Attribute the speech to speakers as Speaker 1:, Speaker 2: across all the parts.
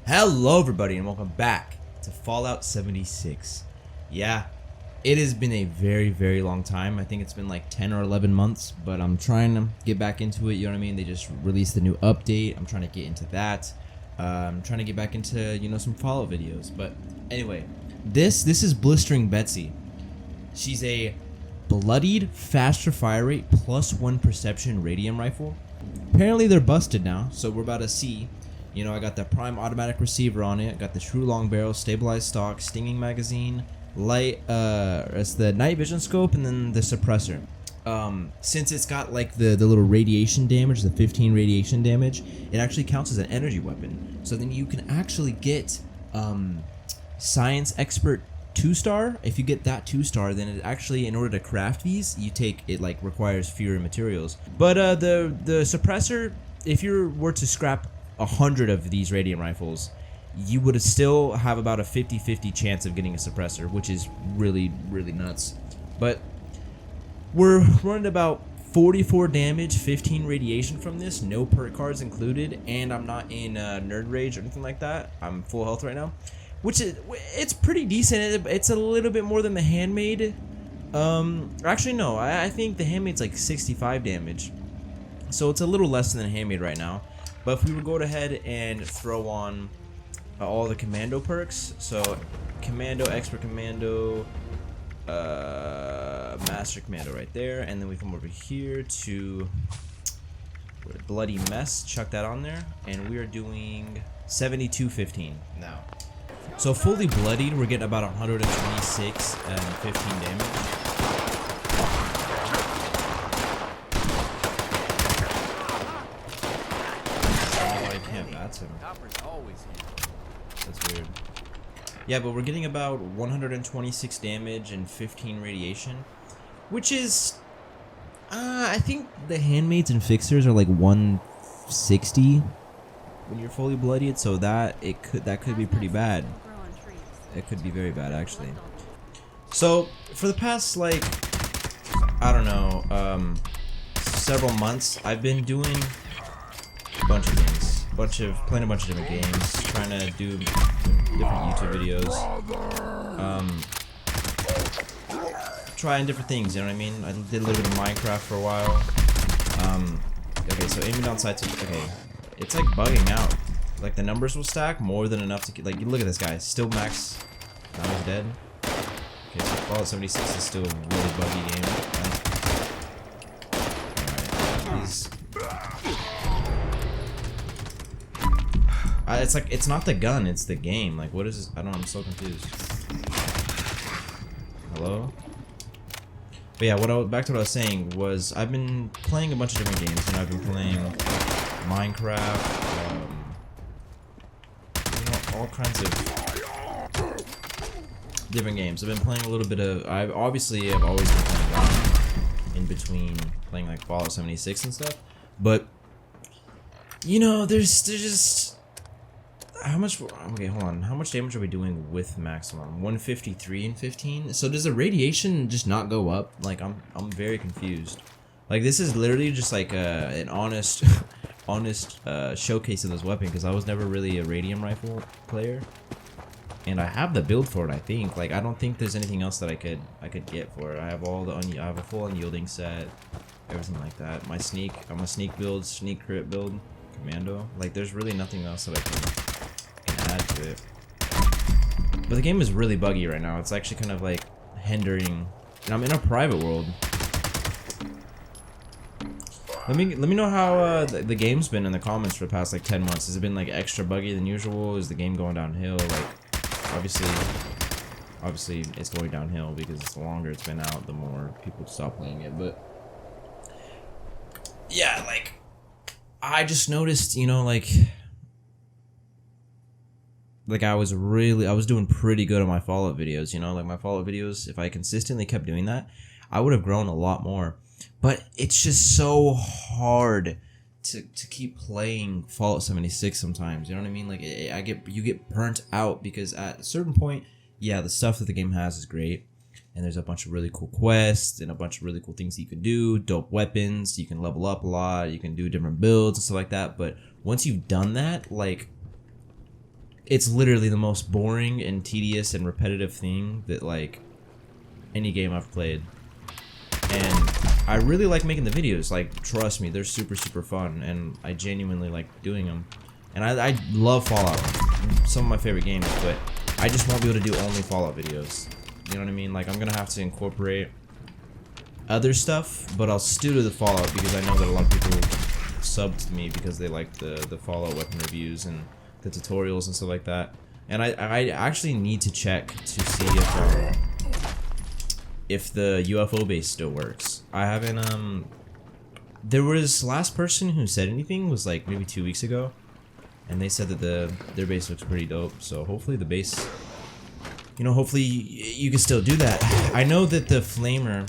Speaker 1: Hello everybody and welcome back to Fallout 76. Yeah, it has been a very long time. I think it's been like 10 or 11 months, but I'm trying to get back into it, you know what I mean? They just released the new update. I'm trying to get into that. I'm trying to get back into, some Fallout videos. But anyway, this is Blistering Betsy. She's a Bloodied, faster fire rate, +1 perception radium rifle. Apparently they're busted now, so we're about to see. I got the prime automatic receiver on it, got the true long barrel, stabilized stock, stinging magazine, light, it's the night vision scope, and then the suppressor. Since it's got like the little radiation damage, the 15 radiation damage, it actually counts as an energy weapon. So then you can actually get Science Expert 2-star. If you get that 2-star, then it actually, in order to craft these, it like requires fewer materials. But the suppressor, if you were to scrap 100 of these radium rifles, you would still have about a 50-50 chance of getting a suppressor, which is really nuts. But we're running about 44 damage, 15 radiation from this, no perk cards included, and I'm not in nerd rage or anything like that. I'm full health right now, which is, it's pretty decent. It's a little bit more than the handmade. Actually no, I think the handmade's like 65 damage, so it's a little less than the handmade right now. But if we would go ahead and throw on all the commando perks, so Commando Expert, Commando, Master Commando right there, and then we come over here to Bloody Mess, chuck that on there, and we are doing 72-15 now. So fully bloodied, we're getting about 126 and 15 damage. That's weird. Yeah, but we're getting about 126 damage and 15 radiation, which is, I think the handmaids and fixers are like 160 when you're fully bloodied, so that could be pretty bad. It could be very bad actually. So for the past like, I don't know, several months, I've been doing a bunch of things. Playing a bunch of different games, trying to do different YouTube videos, trying different things, you know what I mean? I did a little bit of Minecraft for a while. Okay, so aiming down sights, okay, it's like bugging out. Like the numbers will stack more than enough to, like, look at this guy, still max, now he's dead. Okay, so Fallout 76 is still a really buggy game. Alright, he's... it's like, it's not the gun, it's the game. Like, what is this? I don't know, I'm so confused. Hello? But yeah, back to what I was saying was, I've been playing a bunch of different games. I've been playing Minecraft, all kinds of different games. I've been playing a little bit of, I've always been playing Radium in between playing like Fallout 76 and stuff. But, there's just... How much? Okay, hold on. How much damage are we doing with maximum? 153 and 15. So does the radiation just not go up? Like I'm very confused. Like this is literally just like an honest showcase of this weapon, because I was never really a radium rifle player, and I have the build for it. I think. Like I don't think there's anything else that I could get for it. I have I have a full unyielding set, everything like that. I'm a sneak build, sneak crit build, commando. Like there's really nothing else that I can add to it. But the game is really buggy right now. It's actually kind of like hindering, and I'm in a private world. Let me know how the game's been in the comments for the past like 10 months. Has it been like extra buggy than usual? Is the game going downhill? Like obviously it's going downhill, because the longer it's been out, the more people stop playing it. But yeah, like I just noticed, like I was doing pretty good on my Fallout videos, like my Fallout videos, if I consistently kept doing that, I would have grown a lot more. But it's just so hard to keep playing Fallout 76 sometimes, you know what I mean? Like you get burnt out, because at a certain point, yeah, the stuff that the game has is great, and there's a bunch of really cool quests and a bunch of really cool things that you can do, dope weapons, you can level up a lot, you can do different builds and stuff like that. But once you've done that, like it's literally the most boring and tedious and repetitive thing that like any game I've played. And I really like making the videos, like trust me, they're super fun, and I genuinely like doing them. And I love Fallout, some of my favorite games, but I just won't be able to do only Fallout videos. You know what I mean? Like I'm gonna have to incorporate other stuff, but I'll still do the Fallout because I know that a lot of people subbed to me because they like the Fallout weapon reviews and the tutorials and stuff like that. And I actually need to check to see if the UFO base still works. I haven't there was last person who said anything was like maybe 2 weeks ago, and they said that their base looks pretty dope. So hopefully the base, you know, hopefully you can still do that. I know that the flamer,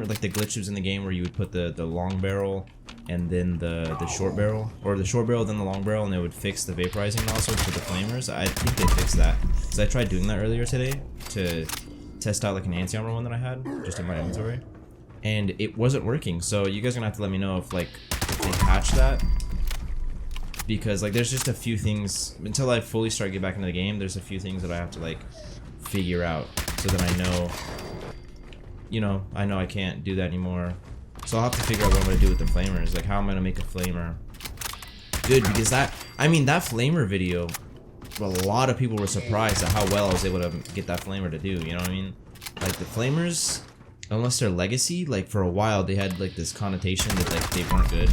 Speaker 1: like the glitches in the game where you would put the long barrel and then the short barrel, or the short barrel then the long barrel, and it would fix the vaporizing nozzle for the flamers. I think they fixed that because I tried doing that earlier today to test out like an anti-armor one that I had just in my inventory, and it wasn't working. So you guys are gonna have to let me know if they patch that, because like there's just a few things until I fully start getting back into the game. There's a few things that I have to like figure out so that I know, you know, I can't do that anymore. So I'll have to figure out what I'm gonna do with the flamers, like how I'm gonna make a flamer good, because that flamer video, a lot of people were surprised at how well I was able to get that flamer to do, you know what I mean? Like the flamers, unless they're legacy, like for a while they had like this connotation that like they weren't good.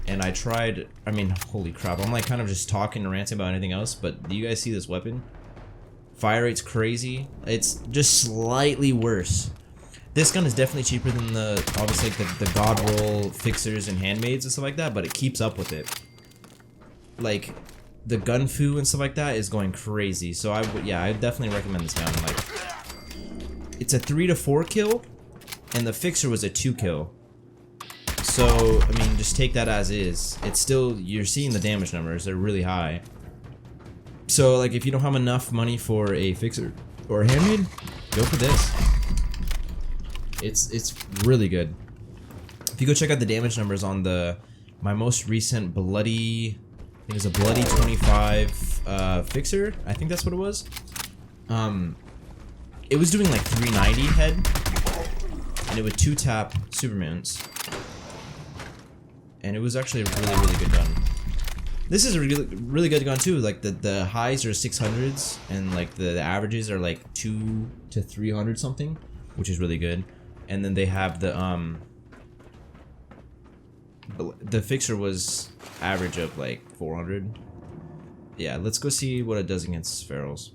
Speaker 1: And I tried, I mean, holy crap, I'm like kind of just talking and ranting about anything else, but do you guys see this weapon? Firerate's crazy. It's just slightly worse. This gun is definitely cheaper than the, obviously like the god roll fixers and handmaids and stuff like that, but it keeps up with it. Like the gun foo and stuff like that is going crazy. So yeah, I definitely recommend this gun. Like it's a 3 to 4 kill, and the fixer was a 2 kill. So I mean, just take that as is. It's still, you're seeing the damage numbers, they're really high. So like if you don't have enough money for a fixer or a handmade, go for this. It's really good. If you go check out the damage numbers on my most recent bloody, I think it was a bloody 25 fixer, I think that's what it was. It was doing like 390 head, and it would 2-tap Supermoons, and it was actually a really good gun. This is a really good gun too. Like the highs are 600s, and like the averages are like 2 to 300 something, which is really good. And then they have the fixer was average of like 400. Yeah, let's go see what it does against ferals.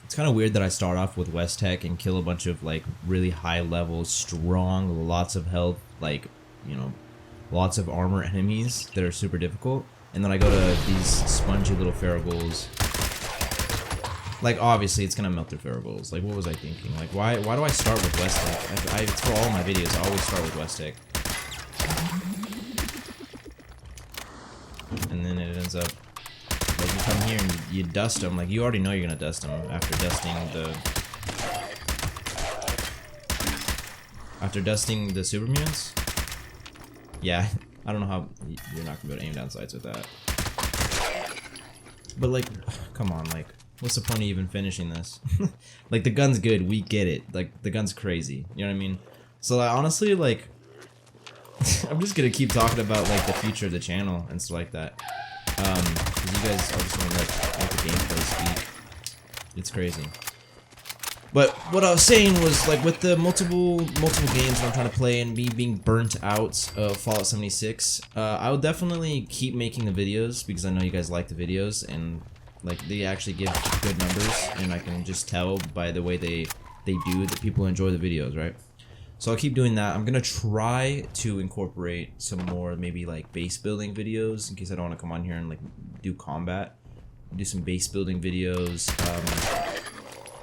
Speaker 1: It's kind of weird that I start off with West Tech and kill a bunch of like really high level, strong, lots of health, like, you know, lots of armor enemies that are super difficult, and then I go to these spongy little Faragulls. Like obviously it's gonna melt their Faragulls. Like what was I thinking? Like why do I start with West Tech? It's for all my videos, I always start with West Tech. And then it ends up like you come here and you dust them. Like you already know you're gonna dust them after dusting the Supermutants. Yeah, I don't know how you're not gonna be able to aim down sights with that. But like, come on, like, what's the point of even finishing this? Like the gun's good, we get it. Like the gun's crazy, you know what I mean? So like, honestly, like, I'm just gonna keep talking about like the future of the channel and stuff like that. Cause you guys are just gonna let the gameplay speak. It's crazy. But what I was saying was, like, with the multiple games that I'm trying to play and me being burnt out of Fallout 76, I will definitely keep making the videos because I know you guys like the videos, and like they actually give good numbers, and I can just tell by the way they do that people enjoy the videos, right? So I'll keep doing that. I'm gonna try to incorporate some more maybe like base building videos in case I don't want to come on here and like do combat. Do some base building videos.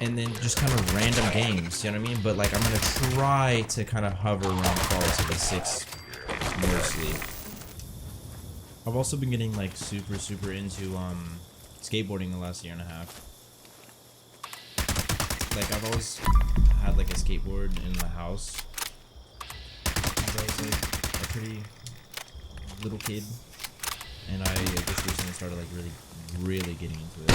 Speaker 1: And then just kind of random games, you know what I mean? But like I'm gonna try to kind of hover around Fallout 76 mostly. I've also been getting like super into skateboarding the last year and a half. Like I've always had like a skateboard in the house. I was like a pretty little kid, and I just recently started like really really getting into it.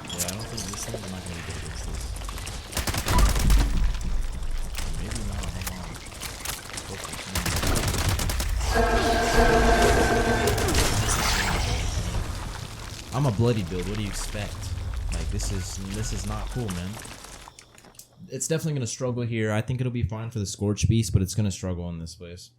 Speaker 1: Yeah, I don't think this thing is not gonna be good against this. Maybe not. Hang on. I'm a bloody build. What do you expect? Like this is not cool, man. It's definitely gonna struggle here. I think it'll be fine for the Scorch Beast, but it's gonna struggle in this place.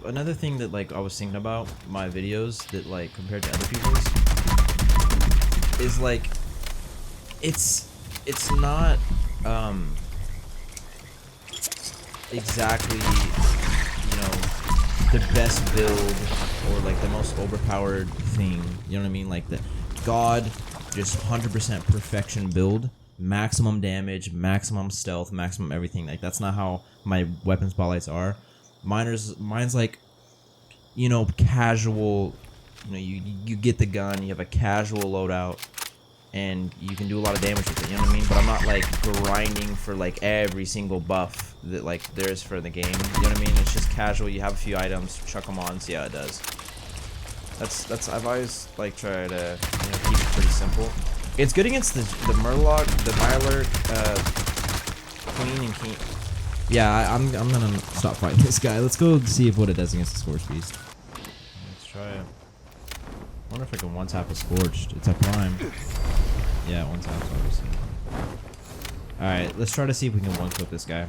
Speaker 1: Another thing that like I was thinking about my videos that like compared to other people's is like it's not exactly, you know, the best build or like the most overpowered thing, you know what I mean? Like the God just 100% perfection build, maximum damage, maximum stealth, maximum everything. Like that's not how my weapon spotlights are. Mine's like, you know, casual, you know, you get the gun, you have a casual loadout, and you can do a lot of damage with it, you know what I mean? But I'm not like grinding for like every single buff that like there is for the game, you know what I mean? It's just casual, you have a few items, chuck them on, see how it does. That's I've always like tried to, you know, keep it pretty simple. It's good against the Murloc, the Mirelurk, Queen and King. Yeah, I'm gonna stop fighting this guy. Let's go see what it does against the Scorch Beast. Let's try it. I wonder if I can one-tap a Scorched. It's a Prime. Yeah, one-tap, obviously. Alright, let's try to see if we can one-clip this guy.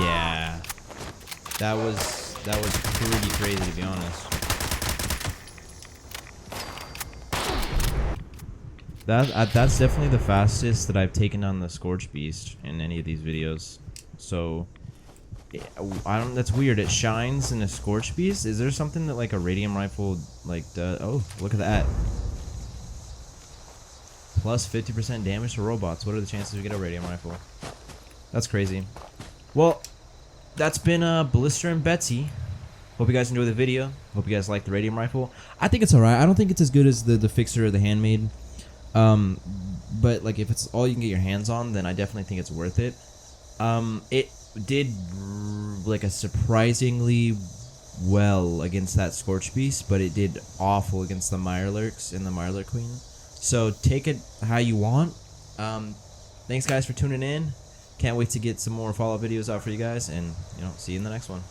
Speaker 1: Yeah. That was pretty crazy, to be honest. That's definitely the fastest that I've taken on the Scorch Beast in any of these videos. So that's weird. It shines in a Scorch Beast. Is there something that like a Radium rifle like does? Oh, look at that. Plus 50% damage to robots. What are the chances we get a Radium rifle? That's crazy. Well, that's been Blister and Betsy. Hope you guys enjoyed the video. Hope you guys like the Radium rifle. I think it's alright. I don't think it's as good as the Fixer or the Handmade. But like if it's all you can get your hands on, then I definitely think it's worth it. It did like a surprisingly well against that Scorch Beast, but it did awful against the Mirelurks and the Mirelurk Queen. So take it how you want. Thanks guys for tuning in. Can't wait to get some more follow-up videos out for you guys, and you know, see you in the next one.